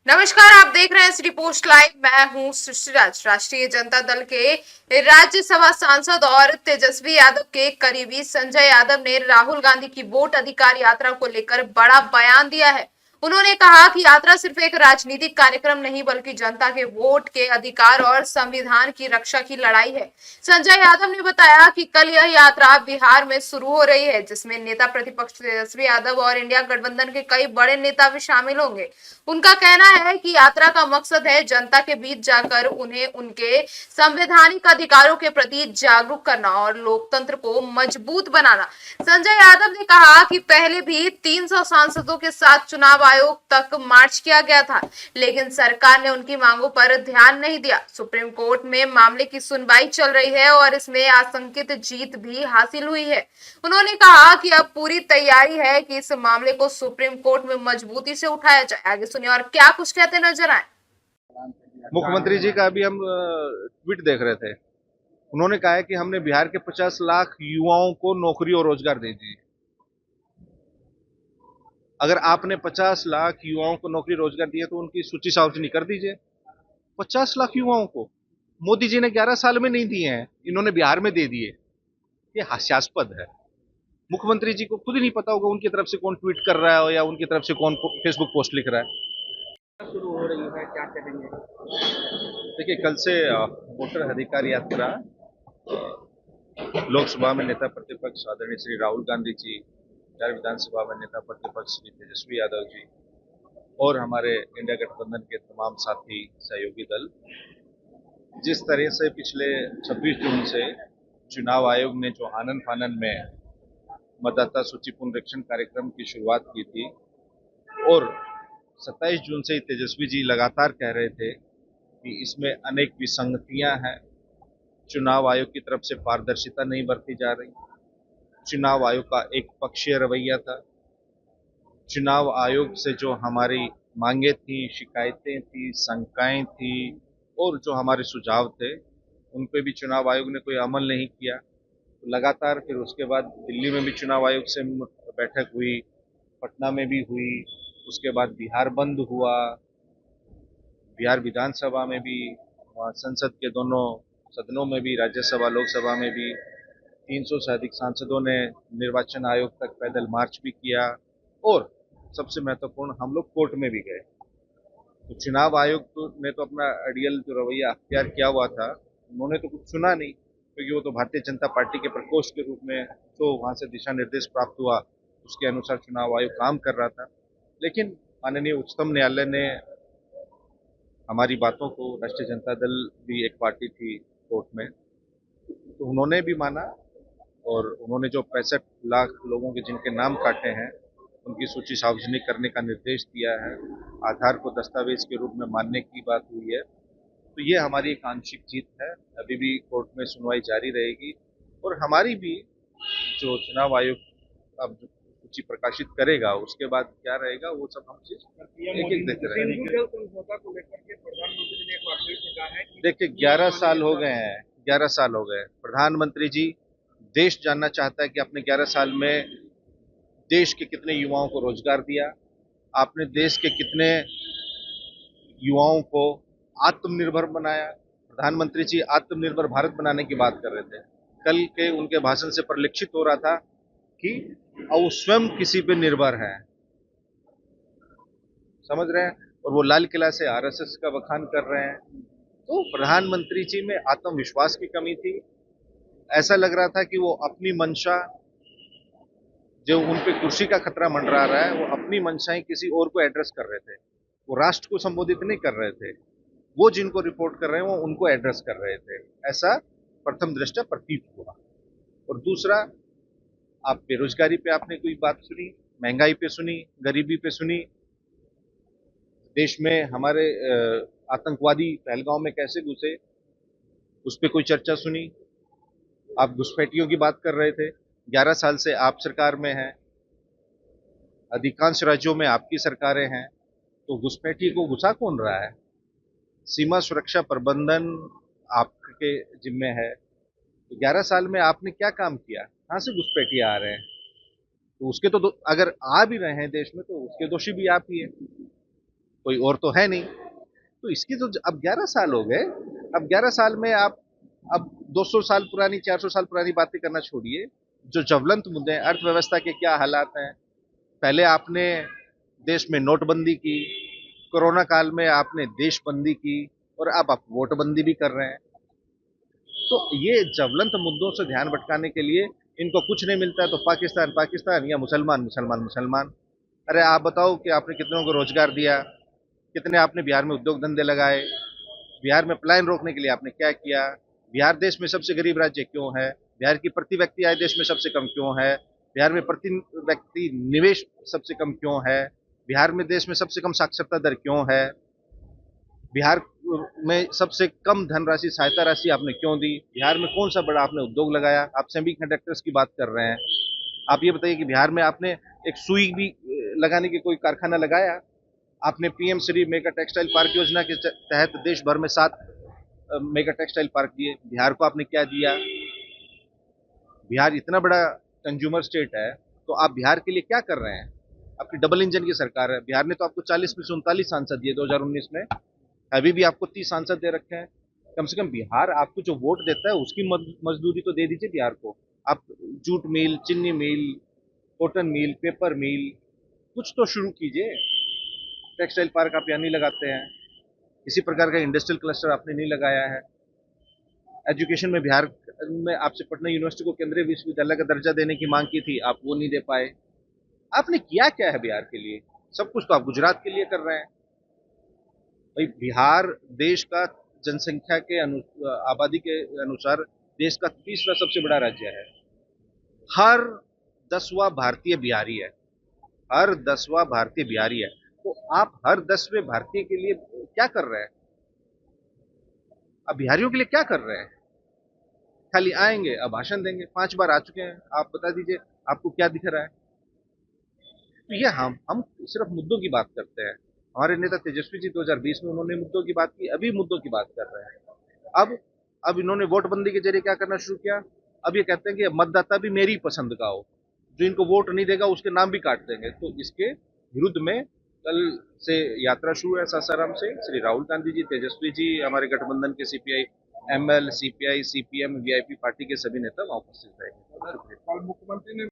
नमस्कार, आप देख रहे हैं सिटी पोस्ट लाइव। मैं हूं सृष्टि राज। राष्ट्रीय जनता दल के राज्यसभा सांसद और तेजस्वी यादव के करीबी संजय यादव ने राहुल गांधी की वोट अधिकार यात्रा को लेकर बड़ा बयान दिया है। उन्होंने कहा कि यात्रा सिर्फ एक राजनीतिक कार्यक्रम नहीं बल्कि जनता के वोट के अधिकार और संविधान की रक्षा की लड़ाई है। संजय यादव ने बताया कि कल यह यात्रा बिहार में शुरू हो रही है, जिसमें नेता प्रतिपक्ष तेजस्वी यादव और इंडिया गठबंधन के कई बड़े नेता भी शामिल होंगे। उनका कहना है कि यात्रा का मकसद है जनता के बीच जाकर उन्हें उनके संवैधानिक अधिकारों के प्रति जागरूक करना और लोकतंत्र को मजबूत बनाना। संजय यादव ने कहा कि पहले भी 300 सांसदों के साथ चुनाव आयोग तक मार्च किया गया था, लेकिन सरकार ने उनकी मांगों पर ध्यान नहीं दिया। सुप्रीम कोर्ट में मामले की सुनवाई चल रही है और इसमें आशंकित जीत भी हासिल हुई है। उन्होंने कहा कि अब पूरी तैयारी है कि इस मामले को सुप्रीम कोर्ट में मजबूती से उठाया जाए। आगे सुनिए और क्या कुछ कहते नजर आए। मुख्यमंत्री जी का अभी हम ट्वीट देख रहे थे। उन्होंने कहा है कि हमने बिहार के 50 लाख युवाओं को नौकरी और रोजगार दे दी। अगर आपने 50 लाख युवाओं को नौकरी रोजगार दिए तो उनकी सूची सार्वजनिक कर दीजिए। 50 लाख युवाओं को मोदी जी ने 11 साल में नहीं दिए हैं, इन्होंने बिहार में दे दिए। ये हास्यास्पद है। मुख्यमंत्री जी को खुद ही नहीं पता होगा उनकी तरफ से कौन ट्वीट कर रहा है या उनकी तरफ से कौन फेसबुक पोस्ट लिख रहा है। शुरू हो रही है, क्या कहेंगे? देखिए, कल से वोटर अधिकार यात्रा लोकसभा में नेता प्रतिपक्ष आदरणीय श्री राहुल गांधी जी, बिहार विधानसभा में नेता प्रतिपक्ष श्री तेजस्वी यादव जी और हमारे इंडिया गठबंधन के तमाम साथी सहयोगी दल, जिस तरह से पिछले 26 जून से चुनाव आयोग ने जो आनन फानन में मतदाता सूची पुनरीक्षण कार्यक्रम की शुरुआत की थी और 27 जून से तेजस्वी जी लगातार कह रहे थे कि इसमें अनेक विसंगतियां हैं, चुनाव आयोग की तरफ से पारदर्शिता नहीं बरती जा रही, चुनाव आयोग का एक पक्षीय रवैया था, चुनाव आयोग से जो हमारी मांगे थी, शिकायतें थी, शंकाएं थी और जो हमारे सुझाव थे उन पे भी चुनाव आयोग ने कोई अमल नहीं किया। तो लगातार फिर उसके बाद दिल्ली में भी चुनाव आयोग से बैठक हुई, पटना में भी हुई, उसके बाद बिहार बंद हुआ, बिहार विधानसभा में भी, वहाँ संसद के दोनों सदनों में भी, राज्यसभा लोकसभा में भी 300 से अधिक सांसदों ने निर्वाचन आयोग तक पैदल मार्च भी किया और सबसे महत्वपूर्ण हम लोग कोर्ट में भी गए। तो चुनाव आयोग ने तो अपना अड़ियल जो रवैया अख्तियार किया हुआ था, उन्होंने तो कुछ सुना नहीं, क्योंकि वो तो भारतीय जनता पार्टी के प्रकोष्ठ के रूप में तो वहाँ से दिशा निर्देश प्राप्त हुआ, उसके अनुसार चुनाव आयोग काम कर रहा था। लेकिन माननीय उच्चतम न्यायालय ने हमारी बातों को, राष्ट्रीय जनता दल भी एक पार्टी थी कोर्ट में, तो उन्होंने भी माना और उन्होंने जो 65 लाख लोगों के जिनके नाम काटे हैं उनकी सूची सार्वजनिक करने का निर्देश दिया है। आधार को दस्तावेज के रूप में मानने की बात हुई है। तो ये हमारी एक आंशिक जीत है। अभी भी कोर्ट में सुनवाई जारी रहेगी और हमारी भी जो चुनाव आयोग अब जो सूची प्रकाशित करेगा उसके बाद क्या रहेगा वो सब हम चीज एक एक देते रहेंगे। समझौता को लेकर के प्रधानमंत्री ने एक बार फिर से कहा है कि देखिए, 11 साल हो गए हैं, 11 साल हो गए। प्रधानमंत्री जी, देश जानना चाहता है कि आपने 11 साल में देश के कितने युवाओं को रोजगार दिया, आपने देश के कितने युवाओं को आत्मनिर्भर बनाया। प्रधानमंत्री जी आत्मनिर्भर भारत बनाने की बात कर रहे थे। कल के उनके भाषण से परिलक्षित हो रहा था कि वो स्वयं किसी पे निर्भर है, समझ रहे हैं, और वो लाल किला से आरएसएस का बखान कर रहे हैं। तो प्रधानमंत्री जी में आत्मविश्वास की कमी थी। ऐसा लग रहा था कि वो अपनी मंशा, जो उन पे कुर्सी का खतरा मंडरा रहा है, वो अपनी मंशाएं किसी और को एड्रेस कर रहे थे। वो राष्ट्र को संबोधित नहीं कर रहे थे, वो जिनको रिपोर्ट कर रहे हैं वो उनको एड्रेस कर रहे थे। ऐसा प्रथम दृष्टया प्रतीत हुआ। और दूसरा, आप बेरोजगारी पे आपने कोई बात सुनी, महंगाई पे सुनी, गरीबी पे सुनी, देश में हमारे आतंकवादी पहलगांव में कैसे घुसे उस पर कोई चर्चा सुनी। आप घुसपैठियों की बात कर रहे थे। 11 साल से आप सरकार में हैं, अधिकांश राज्यों में आपकी सरकारें हैं, तो घुसपैठी को घुसा कौन रहा है? सीमा सुरक्षा प्रबंधन आपके जिम्मे है। तो 11 साल में आपने क्या काम किया? कहाँ से घुसपैठी आ रहे हैं? तो उसके तो अगर आ भी रहे हैं देश में तो उसके दोषी भी आप ही है। कोई और तो है नहीं। तो इसकी तो अब 11 साल हो गए। अब 11 साल में आप अब 200 साल पुरानी 400 साल पुरानी बातें करना छोड़िए। जो ज्वलंत मुद्दे हैं, अर्थव्यवस्था के क्या हालात हैं। पहले आपने देश में नोटबंदी की, कोरोना काल में आपने देशबंदी की, और अब आप वोटबंदी भी कर रहे हैं। तो ये ज्वलंत मुद्दों से ध्यान भटकाने के लिए इनको कुछ नहीं मिलता है तो पाकिस्तान पाकिस्तान या मुसलमान मुसलमान मुसलमान। अरे आप बताओ कि आपने कितनों को रोजगार दिया, कितने आपने बिहार में उद्योग धंधे लगाए, बिहार में पलायन रोकने के लिए आपने क्या किया, बिहार देश में सबसे गरीब राज्य क्यों है, बिहार की प्रति व्यक्ति आय देश में सबसे कम क्यों है, बिहार में प्रति व्यक्ति निवेश सबसे कम क्यों है, बिहार में देश में सबसे कम साक्षरता दर क्यों है, बिहार में सबसे कम धनराशि सहायता राशि आपने क्यों दी, बिहार में कौन सा बड़ा आपने उद्योग लगाया। आप सेमी कंडक्टर्स की बात कर रहे हैं। आप ये बताइए कि बिहार में आपने एक सुई भी लगाने की कोई कारखाना लगाया। आपने PM Shri mega textile park योजना के तहत देश भर में 7 मेगा टेक्सटाइल पार्क दिए। बिहार को आपने क्या दिया। बिहार इतना बड़ा कंज्यूमर स्टेट है तो आप बिहार के लिए क्या कर रहे हैं। आपकी डबल इंजन की सरकार है। बिहार ने तो आपको 40 में से 39 सांसद दिए 2019 में, अभी भी आपको 30 सांसद दे रखे हैं। कम से कम बिहार आपको जो वोट देता है उसकी मजदूरी तो दे दीजिए बिहार को। आप जूट मिल, चीनी मिल, कॉटन मिल, पेपर मिल कुछ तो शुरू कीजिए। टेक्सटाइल पार्क आप यहाँ नहीं लगाते हैं, किसी प्रकार का इंडस्ट्रियल क्लस्टर आपने नहीं लगाया है। एजुकेशन में बिहार में आपसे पटना यूनिवर्सिटी को केंद्रीय विश्वविद्यालय का दर्जा देने की मांग की थी, आप वो नहीं दे पाए। आपने किया क्या है बिहार के लिए। सब कुछ तो आप गुजरात के लिए कर रहे हैं। भाई बिहार देश का जनसंख्या के आबादी के अनुसार देश का 30वां सबसे बड़ा राज्य है। हर 10वां भारतीय बिहारी है। हर 10वां भारतीय बिहारी है। तो आप हर 10वें भारतीय के लिए क्या कर रहे हैं। आप बिहारियों के लिए क्या कर रहे हैं। खाली आएंगे, अब भाषण देंगे। 5 बार आ चुके हैं। आप बता दीजिए आपको क्या दिख रहा है। तो ये हम सिर्फ मुद्दों की बात करते हैं। हमारे नेता तेजस्वी जी 2020 में उन्होंने मुद्दों की बात की, अभी मुद्दों की बात कर रहे हैं। अब इन्होंने वोटबंदी के जरिए क्या करना शुरू किया। अब ये कहते हैं कि मतदाता भी मेरी पसंद का हो, जो इनको वोट नहीं देगा उसके नाम भी काट देंगे। तो इसके विरुद्ध में कल से यात्रा शुरू है सासाराम से। श्री राहुल गांधी जी, तेजस्वी जी, हमारे गठबंधन के CPI ML, CPI, CPM, VIP party के सभी नेता वहां उपस्थित रहेंगे। मुख्यमंत्री ने